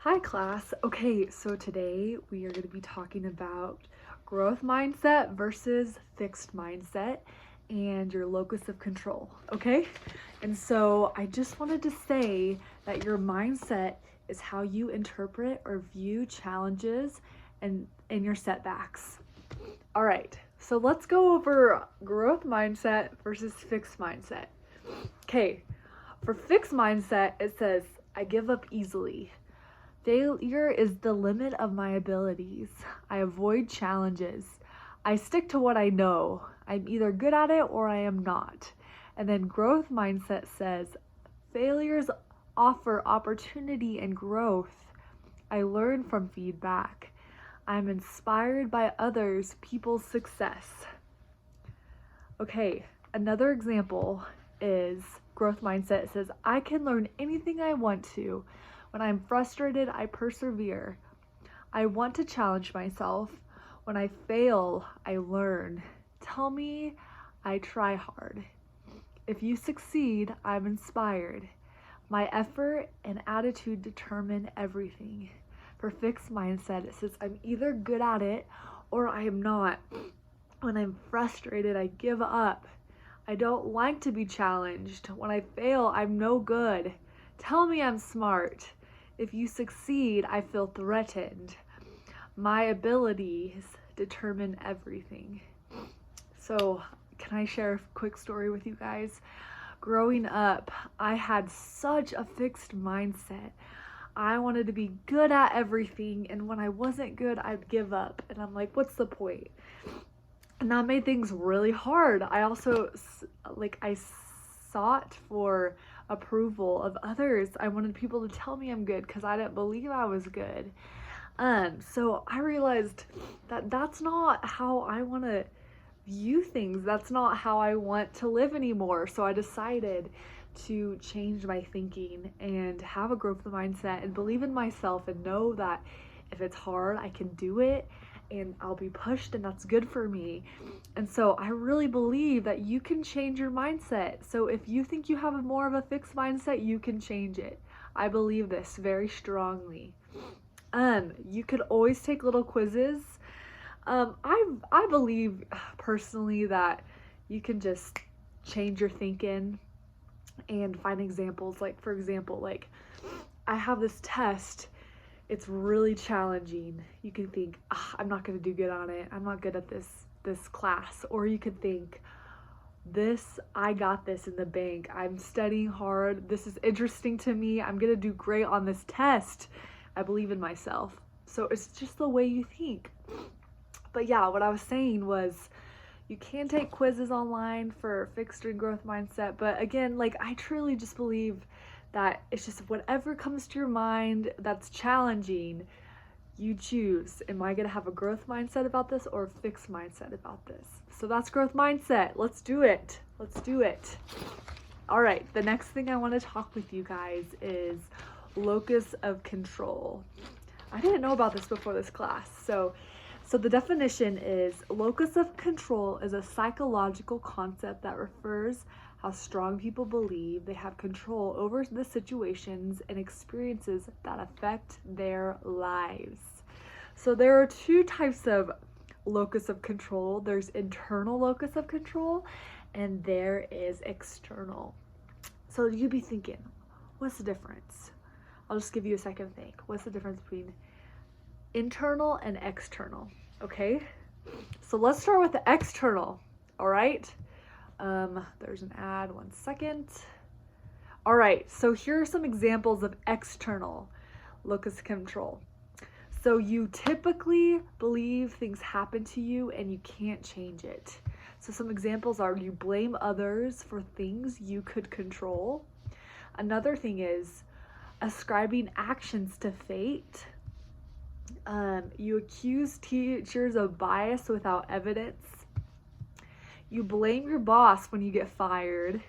Hi class. Okay, so today we are going to be talking about growth mindset versus fixed mindset and your locus of control, okay? And so I just wanted to say that your mindset is how you interpret or view challenges and your setbacks. All right. So let's go over growth mindset versus fixed mindset. Okay. For fixed mindset, it says I give up easily. Failure is the limit of my abilities. I avoid challenges. I stick to what I know. I'm either good at it or I am not. And then growth mindset says failures offer opportunity and growth. I learn from feedback. I'm inspired by others, people's success. Okay, another example is growth mindset. It says, I can learn anything I want to. When I'm frustrated, I persevere. I want to challenge myself. When I fail, I learn. Tell me I try hard. If you succeed, I'm inspired. My effort and attitude determine everything. For fixed mindset, it says, I'm either good at it or I am not. When I'm frustrated, I give up. I don't like to be challenged. When I fail, I'm no good. Tell me I'm smart. If you succeed, I feel threatened. My abilities determine everything. So, can I share a quick story with you guys? Growing up, I had such a fixed mindset. I wanted to be good at everything, and when I wasn't good, I'd give up. And I'm like, what's the point? And that made things really hard. I also, I sought for approval of others. I wanted people to tell me I'm good because I didn't believe I was good. So I realized that that's not how I want to view things. That's not how I want to live anymore. So I decided to change my thinking and have a growth mindset and believe in myself and know that if it's hard, I can do it and I'll be pushed and that's good for me. And so I really believe that you can change your mindset. So if you think you have more of a fixed mindset, you can change it. I believe this very strongly. You could always take little quizzes. I believe personally that you can just change your thinking and find examples. Like for example, like I have this test. It's really challenging. You can think, I'm not going to do good on it. I'm not good at this class. Or you could think, I got this in the bank. I'm studying hard. This is interesting to me. I'm going to do great on this test. I believe in myself. So it's just the way you think. But yeah, what I was saying was you can take quizzes online for fixed and growth mindset. But again, like I truly just believe that it's just whatever comes to your mind that's challenging, you choose. Am I going to have a growth mindset about this or a fixed mindset about this? So that's growth mindset. Let's do it. Let's do it. All right. The next thing I want to talk with you guys is locus of control. I didn't know about this before this class. So the definition is locus of control is a psychological concept that refers how strong people believe they have control over the situations and experiences that affect their lives. So there are two types of locus of control. There's internal locus of control and there is external. So you'd be thinking, what's the difference? I'll just give you a second to think. What's the difference between internal and external? Okay, so let's start with the external. All right, there's an ad, 1 second. All right, so here are some examples of external locus of control. So you typically believe things happen to you and you can't change it. So some examples are you blame others for things you could control. Another thing is ascribing actions to fate. You accuse teachers of bias without evidence. You blame your boss when you get fired.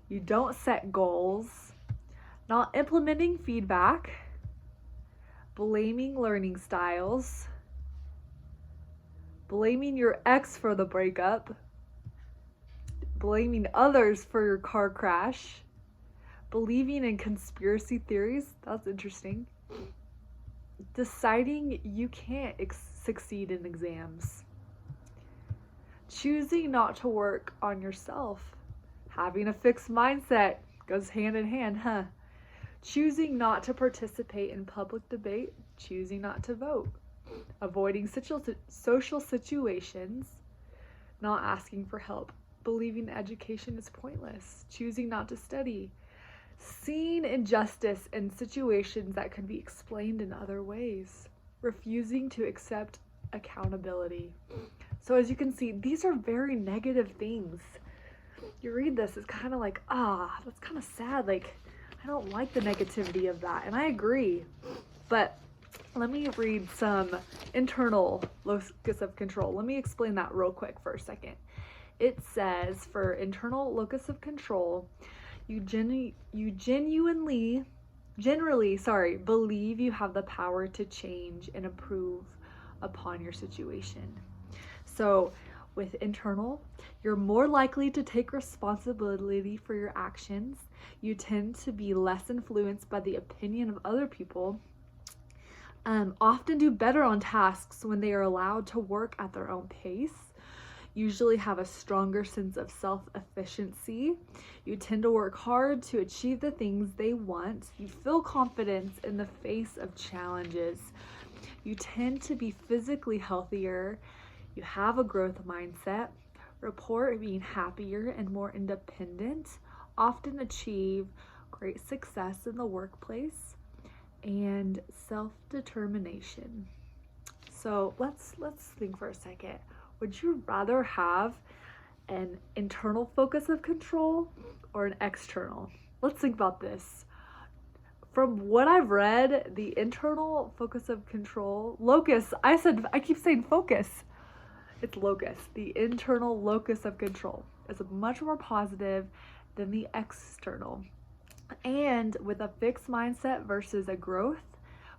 You don't set goals. Not implementing feedback. Blaming learning styles. Blaming your ex for the breakup. Blaming others for your car crash. Believing in conspiracy theories, that's interesting. Deciding you can't succeed in exams. Choosing not to work on yourself. Having a fixed mindset goes hand in hand, huh? Choosing not to participate in public debate. Choosing not to vote. Avoiding social situations. Not asking for help. Believing education is pointless. Choosing not to study. Seeing injustice in situations that could be explained in other ways. Refusing to accept accountability. So as you can see, these are very negative things. You read this, it's kind of like, that's kind of sad. Like, I don't like the negativity of that. And I agree. But let me read some internal locus of control. Let me explain that real quick for a second. It says for internal locus of control, you generally believe you have the power to change and improve upon your situation. So with internal, you're more likely to take responsibility for your actions. You tend to be less influenced by the opinion of other people. Often do better on tasks when they are allowed to work at their own pace. Usually have a stronger sense of self-efficiency. You tend to work hard to achieve the things they want. You feel confidence in the face of challenges. You tend to be physically healthier. You have a growth mindset. Report being happier and more independent. Often achieve great success in the workplace. And self-determination. So let's think for a second. Would you rather have an internal focus of control or an external? Let's think about this. From what I've read, the internal focus of control, locus, I keep saying focus. It's locus. The internal locus of control is much more positive than the external. And with a fixed mindset versus a growth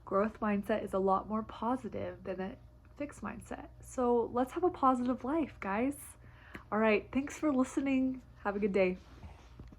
mindset is a lot more positive than a fixed mindset. So let's have a positive life, guys. All right, thanks for listening. Have a good day.